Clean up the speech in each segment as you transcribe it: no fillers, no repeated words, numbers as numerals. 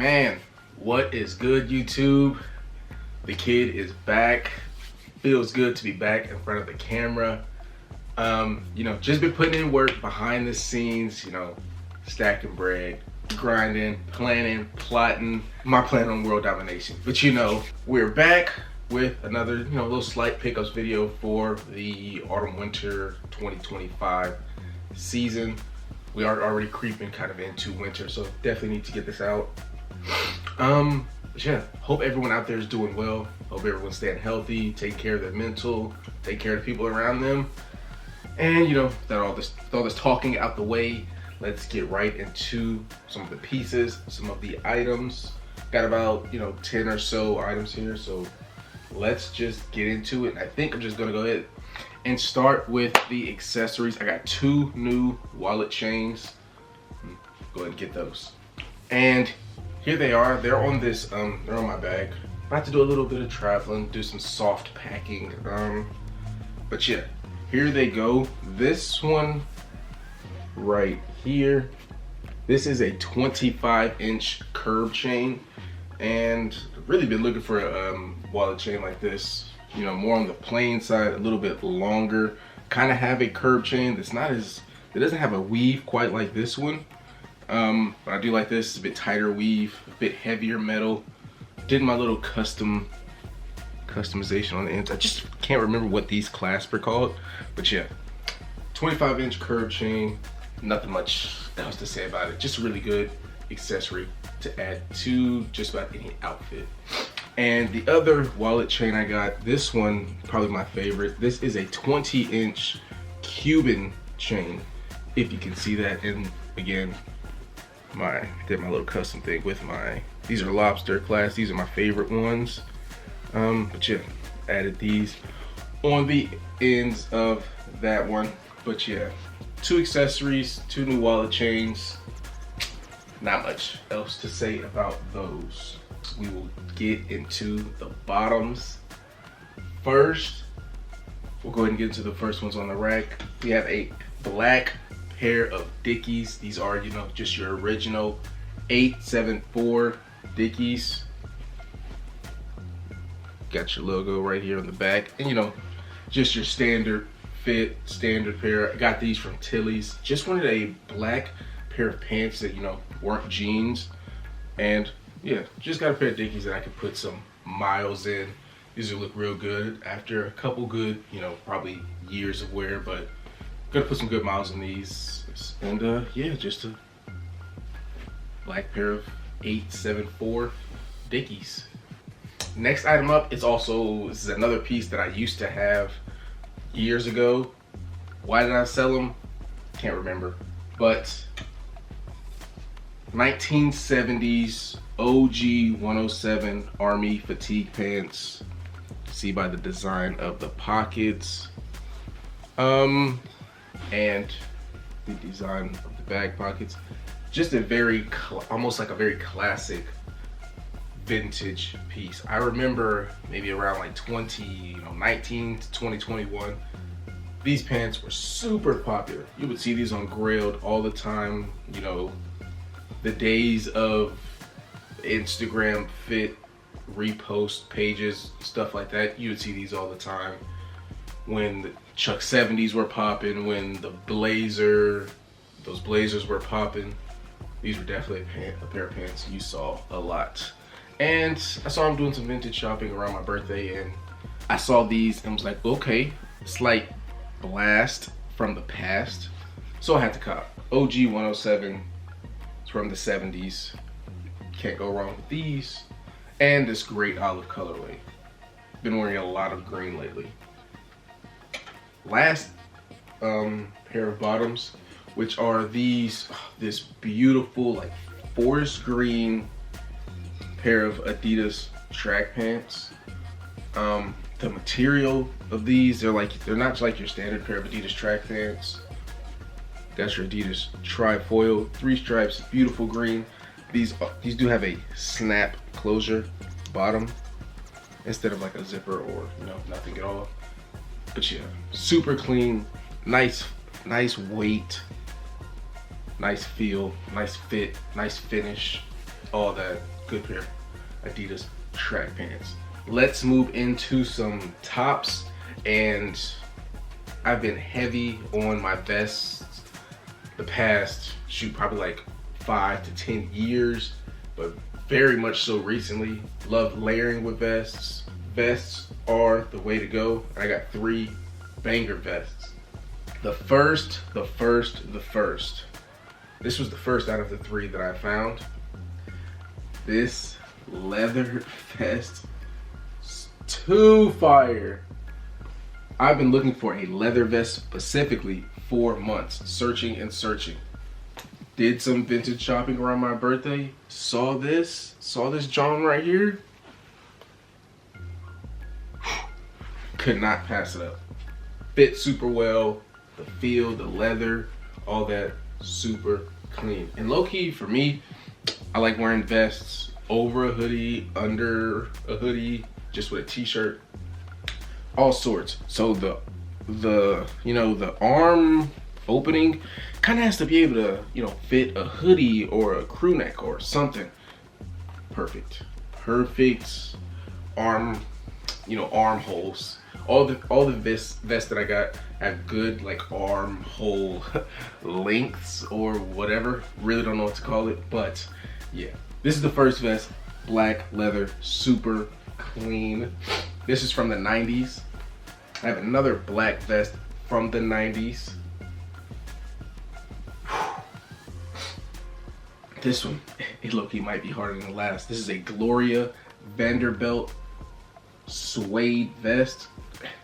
Man, what is good, YouTube? The kid is back. Feels good to be back in front of the camera. Just been putting in work behind the scenes, stacking bread, grinding, planning, plotting, my plan on world domination. But we're back with another, little slight pickups video for the autumn-winter 2025 season. We are already creeping kind of into winter, so definitely need to get this out. Hope everyone out there is doing well. Hope everyone's staying healthy, taking care of their mental, take care of the people around them. And that all this talking out the way, let's get right into some of the pieces, some of the items. Got about 10 or so items here, so let's just get into it. I think I'm just gonna go ahead and start with the accessories. I got two new wallet chains. Go ahead and get those. And here they are. They're on this. They're on my bag. About to do a little bit of traveling, do some soft packing. But yeah, here they go. This one right here. This is a 25-inch curb chain, and really been looking for a wallet chain like this. More on the plain side, a little bit longer. Kind of have a curb chain that's not as. It doesn't have a weave quite like this one. But I do like this. It's a bit tighter weave, a bit heavier metal. Did my little customization on the ends. I just can't remember what these clasps are called. But yeah, 25-inch curb chain. Nothing much else to say about it. Just a really good accessory to add to just about any outfit. And the other wallet chain I got, this one, probably my favorite. This is a 20-inch Cuban chain, if you can see that. And again, did my little custom thing with these are lobster clasps. These are my favorite ones. But yeah, added these on the ends of that one. But yeah, two accessories, two new wallet chains. Not much else to say about those. We will get into the bottoms first. We'll go ahead and get into the first ones on the rack. We have a black pair of Dickies. These are, just your original 874 Dickies. Got your logo right here on the back, and just your standard fit, standard pair. I got these from Tilly's. Just wanted a black pair of pants that weren't jeans, and yeah, just got a pair of Dickies that I could put some miles in. These will look real good after a couple good, probably years of wear, but gonna put some good miles in these. And yeah, just a black pair of 874 Dickies. Next item up, this is another piece that I used to have years ago. Why did I sell them? Can't remember. But 1970s OG 107 Army fatigue pants. See by the design of the pockets. And the design of the bag pockets. Just a almost like a very classic vintage piece. I remember maybe around like 2019 to 2021, these pants were super popular. You would see these on Grailed all the time. The days of Instagram fit repost pages, stuff like that, you would see these all the time. When the Chuck 70s were popping, when those blazers were popping, these were definitely a pair of pants you saw a lot. And I saw him doing some vintage shopping around my birthday, and I saw these and was like, okay, slight blast from the past. So I had to cop. OG 107, it's from the 70s. Can't go wrong with these. And this great olive colorway. Been wearing a lot of green lately. Last pair of bottoms, which are this beautiful like forest green pair of Adidas track pants. The material of these, they're not like your standard pair of Adidas track pants. That's your Adidas tri-foil, 3 stripes, beautiful green. These do have a snap closure bottom instead of like a zipper or nothing at all. But yeah, super clean, nice weight, nice feel, nice fit, nice finish. all that good pair Adidas track pants. Let's move into some tops, and I've been heavy on my vests the past, probably like 5 to 10 years, but very much so recently. Love layering with vests. Vests are the way to go. I got 3 banger vests. The first. This was the first out of the 3 that I found. This leather vest is too fire. I've been looking for a leather vest specifically for months, searching and searching. Did some vintage shopping around my birthday, saw this John right here. Could not pass it up. Fit super well, the feel, the leather, all that, super clean. And low key for me, I like wearing vests over a hoodie, under a hoodie, just with a t-shirt, all sorts. So the you know, the arm opening kind of has to be able to, you know, fit a hoodie or a crew neck or something. Perfect arm, you know, armholes. All the vests that I got have good like armhole lengths or whatever. Really don't know what to call it, but yeah. This is the first vest, black leather, super clean. This is from the 90s. I have another black vest from the 90s. This one, it low-key might be harder than the last. This is a Gloria Vanderbilt suede vest.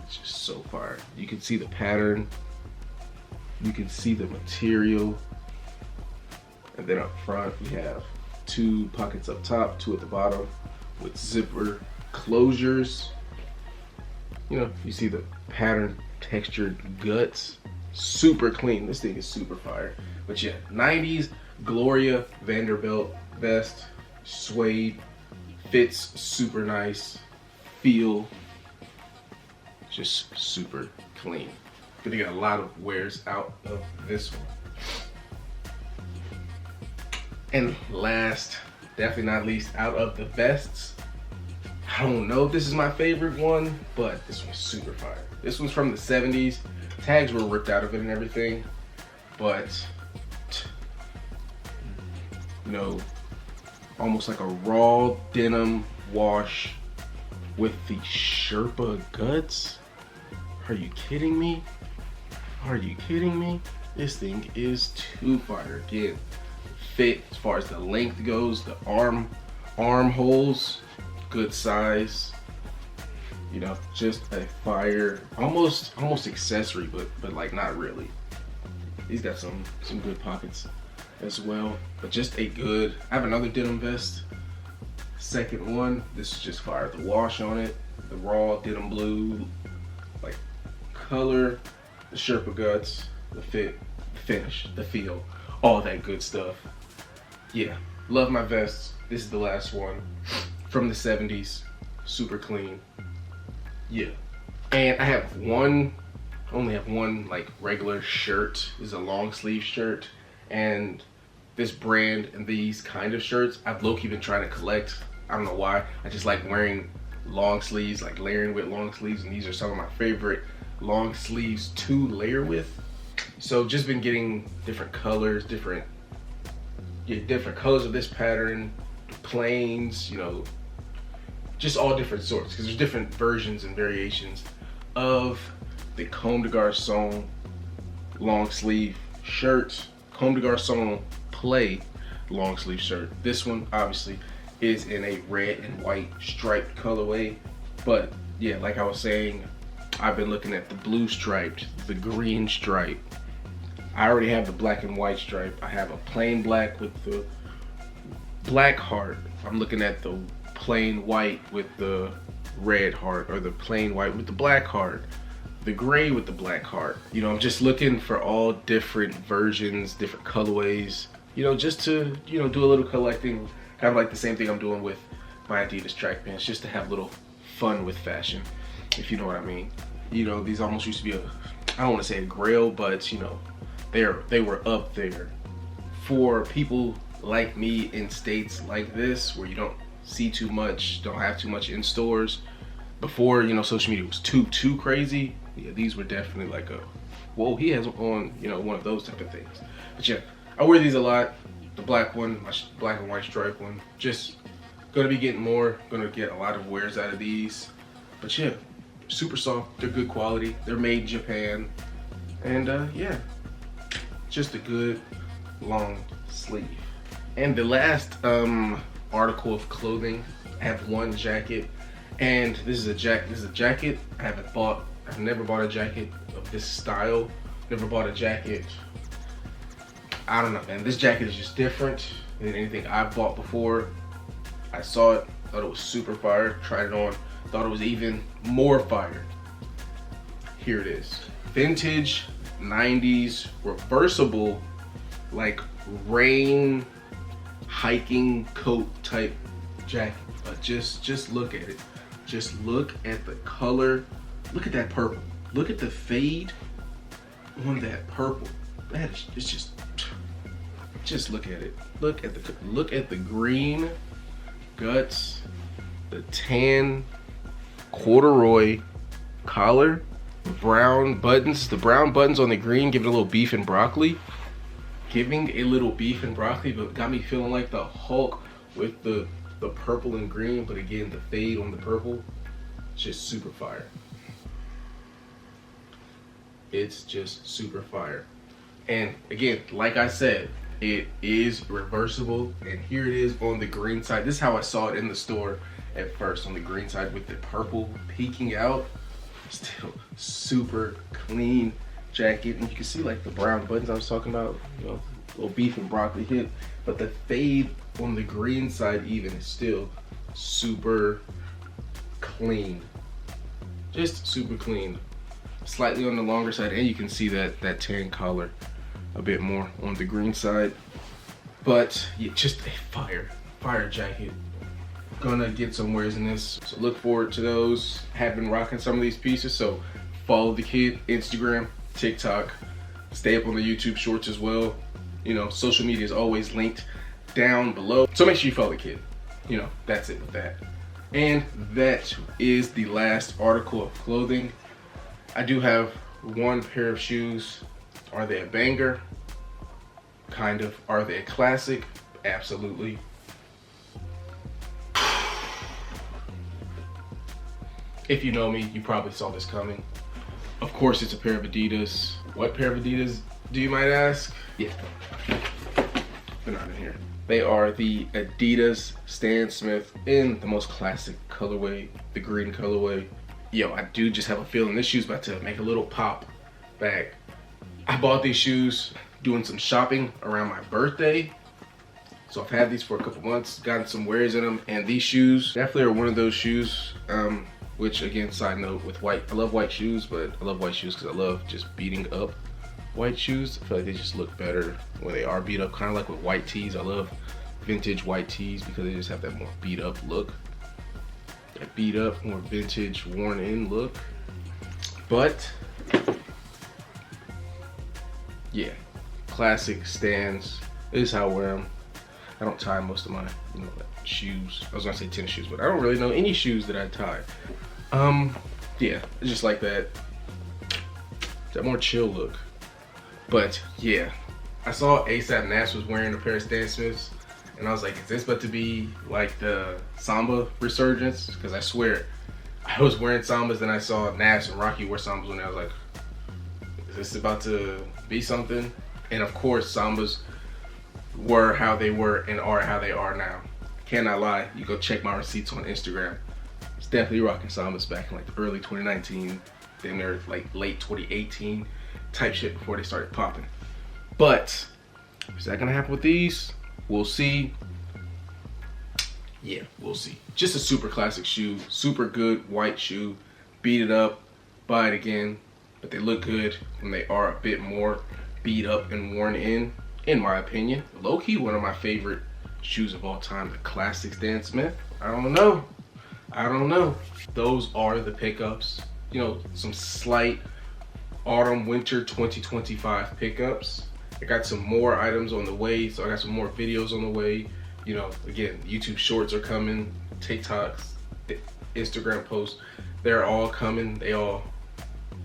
It's just so fire. You can see the pattern. You can see the material. And then up front, we have 2 pockets up top, 2 at the bottom with zipper closures. You know, you see the pattern textured guts. Super clean. This thing is super fire. But yeah, 90s Gloria Vanderbilt vest, suede, fits super nice, feel just super clean. Gonna get a lot of wears out of this one. And last, definitely not least, out of the vests, I don't know if this is my favorite one, but this one's super fire. This one's from the 70s. Tags were ripped out of it and everything, but you know, almost like a raw denim wash with the Sherpa guts. Are you kidding me? Are you kidding me? This thing is too fire. Again, fit as far as the length goes, the armholes, good size. You know, just a fire, almost accessory, but like not really. He's got some good pockets as well, but just a good. I have another denim vest, second one. This is just fire. The wash on it, the raw denim blue, like color, the Sherpa guts, the fit, the finish, the feel, all that good stuff. Yeah, love my vests. This is the last one from the 70s, super clean. Yeah, and I have only have one like regular shirt. This is a long sleeve shirt, and this brand and these kind of shirts I've low-key been trying to collect. I don't know why. I just like wearing long sleeves, like layering with long sleeves, and these are some of my favorite long sleeves to layer with. So just been getting different colors, different colors of this pattern, plains, you know, just all different sorts, because there's different versions and variations of the Comme des Garçons long sleeve shirt, Comme des Garçons play long sleeve shirt. This one obviously is in a red and white striped colorway, but yeah, like I was saying, I've been looking at the blue striped, the green stripe. I already have the black and white stripe. I have a plain black with the black heart. I'm looking at the plain white with the red heart, or the plain white with the black heart, the gray with the black heart. You know, I'm just looking for all different versions, different colorways, you know, just to, you know, do a little collecting, kind of like the same thing I'm doing with my Adidas track pants, just to have a little fun with fashion, if you know what I mean. You know, these almost used to be I don't want to say a grail, but you know, they were up there for people like me in states like this where you don't see too much, don't have too much in stores, before, you know, social media was too crazy, yeah, these were definitely like a, whoa, he has on, you know, one of those type of things. But yeah, I wear these a lot. The black one, my black and white stripe one, just gonna be getting more, gonna get a lot of wears out of these. But yeah, super soft, they're good quality, they're made in Japan, and yeah, just a good long sleeve. And the last article of clothing, I have one jacket, and this is a jacket I've never bought a jacket of this style, never bought a jacket, I don't know, man, this jacket is just different than anything I've bought before. I saw it, thought it was super fire, tried it on, thought it was even more fire. Here it is. Vintage 90s reversible, like rain hiking coat type jacket. But just look at it. Just look at the color. Look at that purple. Look at the fade on that purple. That is, it's just look at it. Look at the green guts, the tan corduroy collar, brown buttons. The brown buttons on the green give it a little beef and broccoli. But got me feeling like the Hulk with the purple and green, but again, the fade on the purple, it's just super fire. It's just super fire. And again, like I said, it is reversible, and here it is on the green side. This is how I saw it in the store at first, on the green side with the purple peeking out. Still super clean jacket, and you can see like the brown buttons I was talking about, you know, little beef and broccoli hit, but the fade on the green side even is still super clean, just super clean. Slightly on the longer side, and you can see that tan collar a bit more on the green side. But yeah, just a fire jacket. Gonna get some wears in this, so look forward to those. Have been rocking some of these pieces, so follow the kid, Instagram, TikTok, stay up on the YouTube shorts as well. You know, social media is always linked down below, so make sure you follow the kid. You know, that's it with that. And that is the last article of clothing. I do have one pair of shoes. Are they a banger? Kind of. Are they a classic? Absolutely. If you know me, you probably saw this coming. Of course, it's a pair of Adidas. What pair of Adidas do you might ask? Yeah, they're not in here. They are the Adidas Stan Smith in the most classic colorway, the green colorway. Yo, I do just have a feeling this shoe's about to make a little pop back. I bought these shoes doing some shopping around my birthday. So I've had these for a couple months, gotten some wears in them, and these shoes definitely are one of those shoes, which again, side note with white, I love white shoes, but I love white shoes because I love just beating up white shoes. I feel like they just look better when they are beat up, kind of like with white tees. I love vintage white tees because they just have that more beat up look. That beat up, more vintage, worn in look. But yeah, classic Stans. This is how I wear them. I don't tie most of my, you know, shoes. I was gonna say tennis shoes, but I don't really know any shoes that I tie. Yeah, it's just like that more chill look. But yeah, I saw ASAP Nash was wearing a pair of Stan Smiths, and I was like, is this about to be like the Samba resurgence? Because I swear, I was wearing Sambas, then I saw Nash and Rocky wear Sambas, and I was like, is this about to be something? And of course, Sambas were how they were and are how they are now. Cannot lie, you go check my receipts on Instagram. It's definitely rocking Sambas back in like the early 2019, then they're like late 2018 type shit before they started popping. But is that gonna happen with these? We'll see. Yeah, we'll see. Just a super classic shoe, super good white shoe. Beat it up, buy it again, but they look good when they are a bit more beat up and worn in my opinion. Low-key, one of my favorite shoes of all time, the classic Stan Smith. I don't know. Those are the pickups. You know, some slight autumn winter 2025 pickups. I got some more items on the way, so I got some more videos on the way. You know, again, YouTube shorts are coming, TikToks, Instagram posts, they're all coming. They all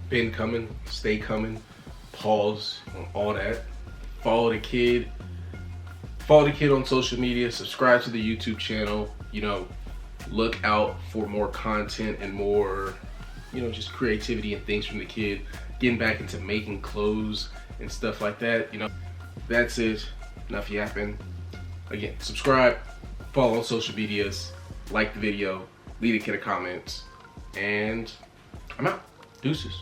been coming, stay coming. Pause on all that. Follow the kid on social media, subscribe to the YouTube channel, you know, look out for more content and more, you know, just creativity and things from the kid, getting back into making clothes and stuff like that. You know, that's it. Enough yapping. Again, subscribe, follow on social medias, like the video, leave a kid a comment, and I'm out. Deuces.